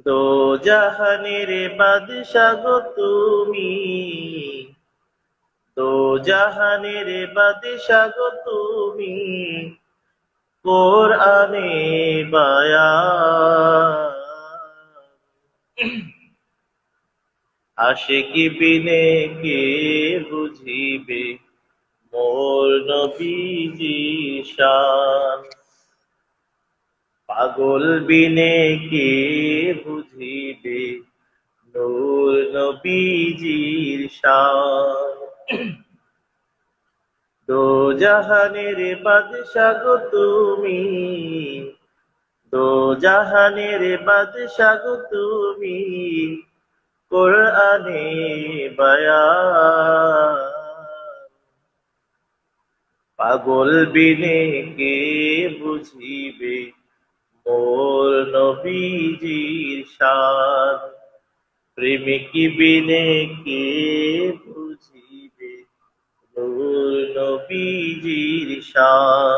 দো জাহানের বাদশা গো তুমি, দো জাহানের বাদশা গো তুমি, কোরআনে বায়ান। আশিকি বিনে কে বুঝিবে মোর নবীজি শান। পাগল বিনে কে বুঝিবে নূর নবীজির শান। দো জাহানের বাদশা গো তুমি, দো জাহানের বাদশা গো তুমি, কোরআনে বায়ান। পাগল বিনে কে বুঝিবে মোর নবীজির শান। প্রেমিক বিনে কে বুঝিবে নূর নবীজির শান।